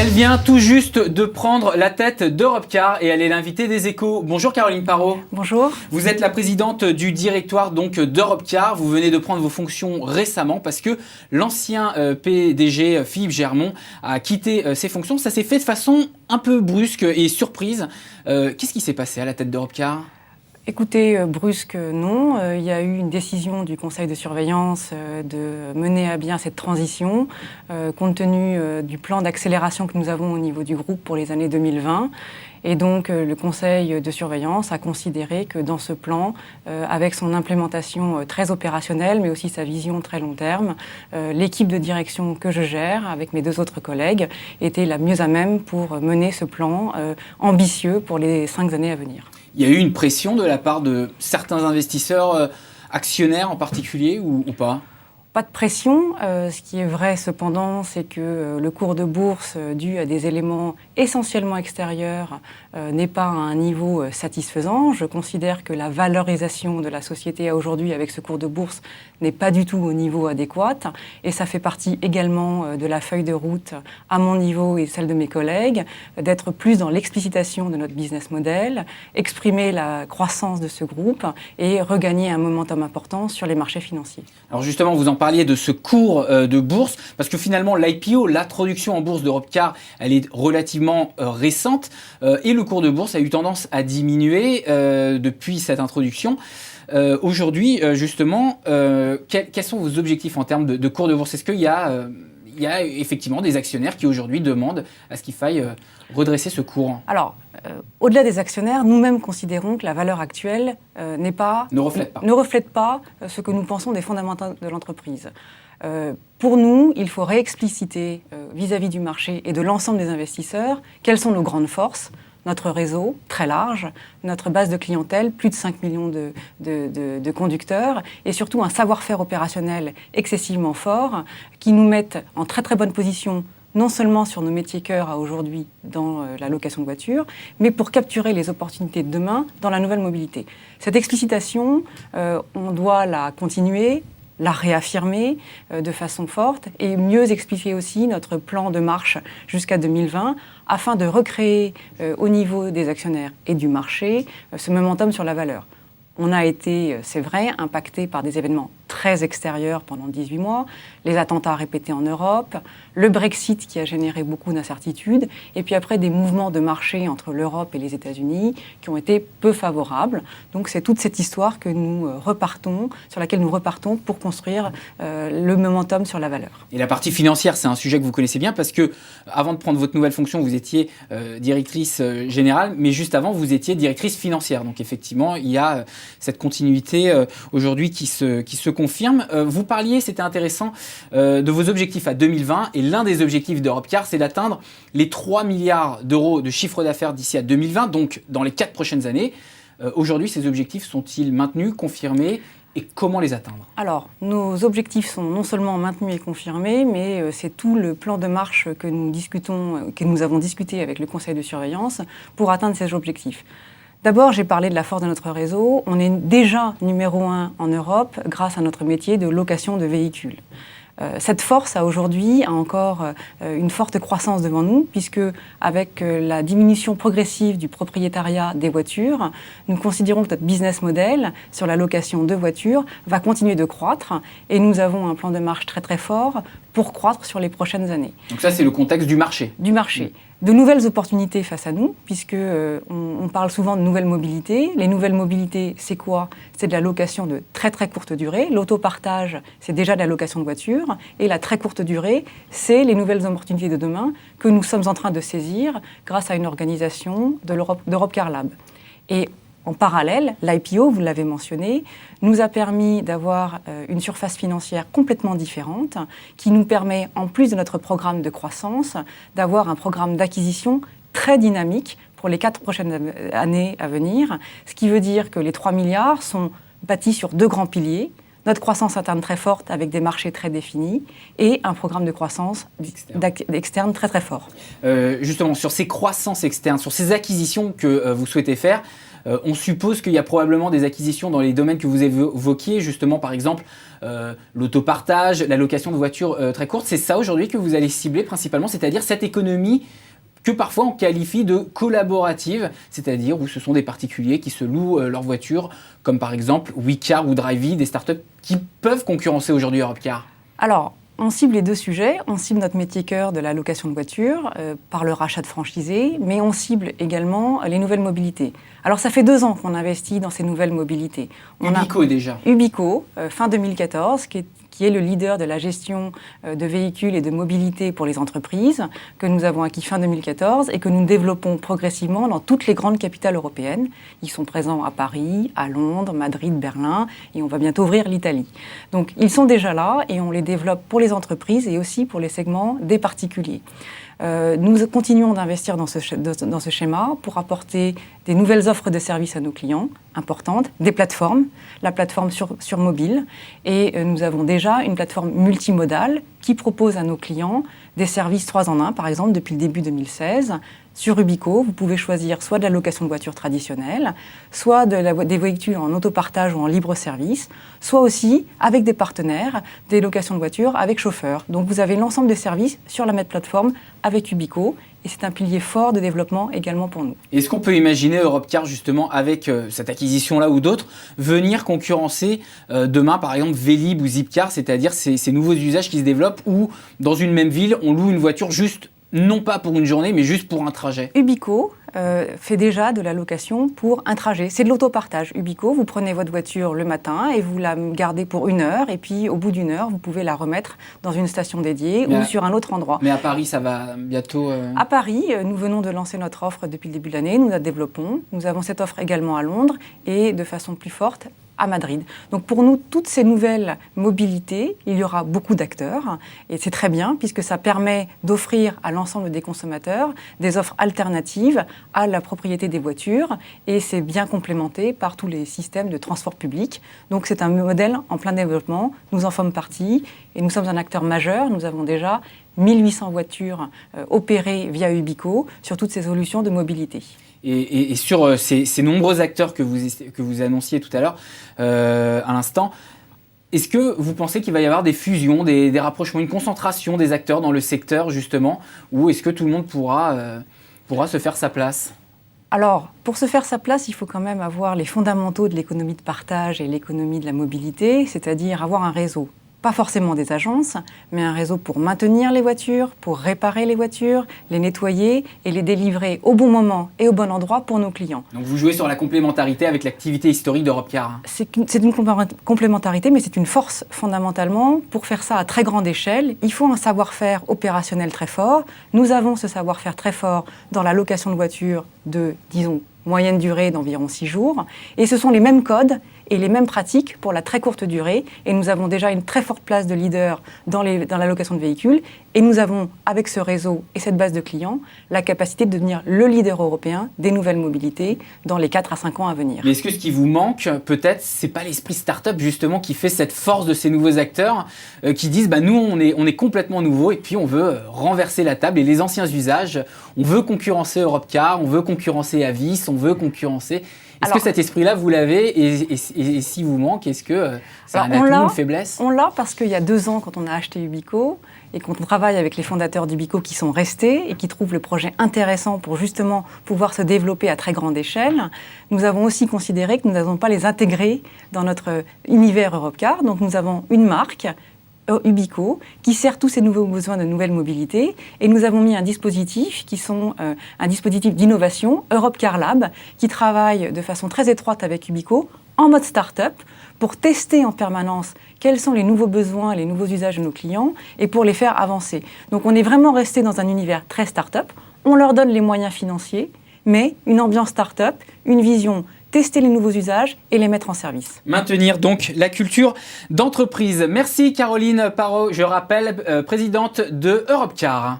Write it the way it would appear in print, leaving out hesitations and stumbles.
Elle vient tout juste de prendre la tête d'Europecar et elle est l'invitée des Échos. Bonjour Caroline Parot. Bonjour. Vous êtes la présidente du directoire d'Europecar. Vous venez de prendre vos fonctions récemment parce que l'ancien PDG Philippe Germon a quitté ses fonctions. Ça s'est fait de façon un peu brusque et surprise. Qu'est-ce qui s'est passé à la tête d'Europecar ? Écoutez, brusque, non. Il y a eu une décision du conseil de surveillance de mener à bien cette transition, compte tenu du plan d'accélération que nous avons au niveau du groupe pour les années 2020. Et donc, le conseil de surveillance a considéré que dans ce plan, avec son implémentation très opérationnelle, mais aussi sa vision très long terme, l'équipe de direction que je gère, avec mes deux autres collègues, était la mieux à même pour mener ce plan ambitieux pour les 5 années à venir. Il y a eu une pression de la part de certains investisseurs, actionnaires en particulier, ou pas ? Pas de pression. Ce qui est vrai cependant, c'est que le cours de bourse, dû à des éléments essentiellement extérieurs, n'est pas à un niveau satisfaisant. Je considère que la valorisation de la société aujourd'hui avec ce cours de bourse n'est pas du tout au niveau adéquat. Et ça fait partie également de la feuille de route à mon niveau et celle de mes collègues, d'être plus dans l'explicitation de notre business model, exprimer la croissance de ce groupe et regagner un momentum important sur les marchés financiers. Alors justement, vous en parliez de ce cours de bourse, parce que finalement l'IPO, l'introduction en bourse d'Europecar, elle est relativement récente et le cours de bourse a eu tendance à diminuer depuis cette introduction. Aujourd'hui, justement, quels sont vos objectifs en termes de cours de bourse ? Est-ce qu'il y a effectivement des actionnaires qui aujourd'hui demandent à ce qu'il faille redresser ce cours ? Alors, au-delà des actionnaires, nous-mêmes considérons que la valeur actuelle ne reflète pas ce que nous pensons des fondamentaux de l'entreprise. Pour nous, il faut réexpliciter vis-à-vis du marché et de l'ensemble des investisseurs quelles sont nos grandes forces, notre réseau très large, notre base de clientèle, plus de 5 millions de conducteurs, et surtout un savoir-faire opérationnel excessivement fort qui nous mette en très très bonne position non seulement sur nos métiers cœurs à aujourd'hui dans la location de voitures, mais pour capturer les opportunités de demain dans la nouvelle mobilité. Cette explicitation, on doit la continuer, la réaffirmer de façon forte et mieux expliquer aussi notre plan de marche jusqu'à 2020 afin de recréer au niveau des actionnaires et du marché ce momentum sur la valeur. On a été, c'est vrai, impacté par des événements très extérieurs pendant 18 mois, les attentats répétés en Europe, le Brexit qui a généré beaucoup d'incertitudes, et puis après des mouvements de marché entre l'Europe et les États-Unis qui ont été peu favorables. Donc c'est toute cette histoire sur laquelle nous repartons pour construire le momentum sur la valeur. Et la partie financière, c'est un sujet que vous connaissez bien parce que avant de prendre votre nouvelle fonction, vous étiez directrice générale, mais juste avant, vous étiez directrice financière. Donc effectivement, il y a cette continuité aujourd'hui qui se confirme. Vous parliez, c'était intéressant, de vos objectifs à 2020 et l'un des objectifs d'Europecar, c'est d'atteindre les 3 milliards d'euros de chiffre d'affaires d'ici à 2020, donc dans les 4 prochaines années. Aujourd'hui, ces objectifs sont-ils maintenus, confirmés et comment les atteindre ? Alors, nos objectifs sont non seulement maintenus et confirmés, mais c'est tout le plan de marche que nous avons discuté avec le conseil de surveillance pour atteindre ces objectifs. D'abord, j'ai parlé de la force de notre réseau. On est déjà numéro 1 en Europe grâce à notre métier de location de véhicules. Cette force a encore une forte croissance devant nous, puisque avec la diminution progressive du propriétariat des voitures, nous considérons que notre business model sur la location de voitures va continuer de croître et nous avons un plan de marche très très fort pour croître sur les prochaines années. Donc ça, c'est le contexte du marché. Du marché. De nouvelles opportunités face à nous, puisque on parle souvent de nouvelles mobilités. Les nouvelles mobilités, c'est quoi ? C'est de la location de très très courte durée. L'autopartage, c'est déjà de la location de voiture. Et la très courte durée, c'est les nouvelles opportunités de demain que nous sommes en train de saisir grâce à une organisation d'Europecar Lab. Et en parallèle, l'IPO, vous l'avez mentionné, nous a permis d'avoir une surface financière complètement différente qui nous permet, en plus de notre programme de croissance, d'avoir un programme d'acquisition très dynamique pour les 4 prochaines années à venir, ce qui veut dire que les 3 milliards sont bâtis sur 2 grands piliers. notre croissance interne très forte avec des marchés très définis et un programme de croissance externe très très fort. Justement, sur ces croissances externes, sur ces acquisitions que vous souhaitez faire, on suppose qu'il y a probablement des acquisitions dans les domaines que vous évoquiez, justement par exemple l'autopartage, la location de voitures très courtes. C'est ça aujourd'hui que vous allez cibler principalement, c'est-à-dire cette économie que parfois on qualifie de collaborative, c'est-à-dire où ce sont des particuliers qui se louent leur voiture, comme par exemple WeCar ou Drivey, des startups qui peuvent concurrencer aujourd'hui Europcar. Alors, on cible les deux sujets. On cible notre métier cœur de la location de voitures par le rachat de franchisés, mais on cible également les nouvelles mobilités. Alors, ça fait 2 ans qu'on investit dans ces nouvelles mobilités. Ubico déjà. Ubico, fin 2014, qui est le leader de la gestion de véhicules et de mobilité pour les entreprises, que nous avons acquis fin 2014 et que nous développons progressivement dans toutes les grandes capitales européennes. Ils sont présents à Paris, à Londres, Madrid, Berlin, et on va bientôt ouvrir l'Italie. Donc, ils sont déjà là et on les développe pour les entreprises et aussi pour les segments des particuliers. Nous continuons d'investir dans ce schéma pour apporter des nouvelles offres de services à nos clients importantes, des plateformes, la plateforme sur mobile. Et nous avons déjà une plateforme multimodale qui propose à nos clients des services 3 en 1, par exemple, depuis le début 2016. Sur Ubico, vous pouvez choisir soit de la location de voitures traditionnelle, soit des véhicules en autopartage ou en libre service, soit aussi, avec des partenaires, des locations de voitures avec chauffeur. Donc vous avez l'ensemble des services sur la même plateforme avec Ubico, et c'est un pilier fort de développement également pour nous. Est-ce qu'on peut imaginer Europcar, justement, avec cette acquisition-là ou d'autres, venir concurrencer demain, par exemple, Vélib ou Zipcar, c'est-à-dire ces nouveaux usages qui se développent, où dans une même ville, on loue une voiture juste non pas pour une journée, mais juste pour un trajet? Ubico fait déjà de la location pour un trajet. C'est de l'autopartage. Ubico, vous prenez votre voiture le matin et vous la gardez pour 1 heure. Et puis, au bout d'1 heure, vous pouvez la remettre dans une station dédiée ou sur un autre endroit. Mais à Paris, ça va bientôt... À Paris, nous venons de lancer notre offre depuis le début de l'année. Nous la développons. Nous avons cette offre également à Londres et de façon plus forte à Madrid. Donc pour nous, toutes ces nouvelles mobilités, il y aura beaucoup d'acteurs et c'est très bien puisque ça permet d'offrir à l'ensemble des consommateurs des offres alternatives à la propriété des voitures et c'est bien complémenté par tous les systèmes de transport public. Donc c'est un modèle en plein développement. Nous en sommes partis et nous sommes un acteur majeur. Nous avons déjà 1800 voitures opérées via Ubico sur toutes ces solutions de mobilité. Et sur ces nombreux acteurs que vous annonciez tout à l'heure, à l'instant, est-ce que vous pensez qu'il va y avoir des fusions, des rapprochements, une concentration des acteurs dans le secteur, justement, ou est-ce que tout le monde pourra se faire sa place ? Alors, pour se faire sa place, il faut quand même avoir les fondamentaux de l'économie de partage et l'économie de la mobilité, c'est-à-dire avoir un réseau. Pas forcément des agences, mais un réseau pour maintenir les voitures, pour réparer les voitures, les nettoyer et les délivrer au bon moment et au bon endroit pour nos clients. Donc vous jouez sur la complémentarité avec l'activité historique d'Europcar. C'est une complémentarité, mais c'est une force fondamentalement. Pour faire ça à très grande échelle, il faut un savoir-faire opérationnel très fort. Nous avons ce savoir-faire très fort dans la location de voitures de, disons, moyenne durée d'environ 6 jours. Et ce sont les mêmes codes et les mêmes pratiques pour la très courte durée. Et nous avons déjà une très forte place de leader dans la location de véhicules. Et nous avons, avec ce réseau et cette base de clients, la capacité de devenir le leader européen des nouvelles mobilités dans les 4 à 5 ans à venir. Mais est-ce que ce qui vous manque, peut-être, c'est pas l'esprit start-up, justement, qui fait cette force de ces nouveaux acteurs qui disent, nous, on est complètement nouveaux et puis on veut renverser la table et les anciens usages, on veut concurrencer Europcar, on veut concurrencer Avis, on veut concurrencer... Est-ce que cet esprit-là, vous l'avez et si vous manque, est-ce que c'est un atout, une faiblesse ? On l'a parce qu'il y a 2 ans, quand on a acheté Ubico et qu'on travaille avec les fondateurs d'Ubico qui sont restés et qui trouvent le projet intéressant pour justement pouvoir se développer à très grande échelle, nous avons aussi considéré que nous n'allons pas les intégrer dans notre univers Europcar. Donc nous avons une marque, Ubico, qui sert tous ces nouveaux besoins de nouvelles mobilités. Et nous avons mis un dispositif un dispositif d'innovation, Europcar Lab, qui travaille de façon très étroite avec Ubico en mode start-up pour tester en permanence quels sont les nouveaux besoins, les nouveaux usages de nos clients et pour les faire avancer. Donc on est vraiment resté dans un univers très start-up. On leur donne les moyens financiers, mais une ambiance start-up, une vision tester les nouveaux usages et les mettre en service. Maintenir donc la culture d'entreprise. Merci Caroline Parot, je rappelle, présidente de Europcar.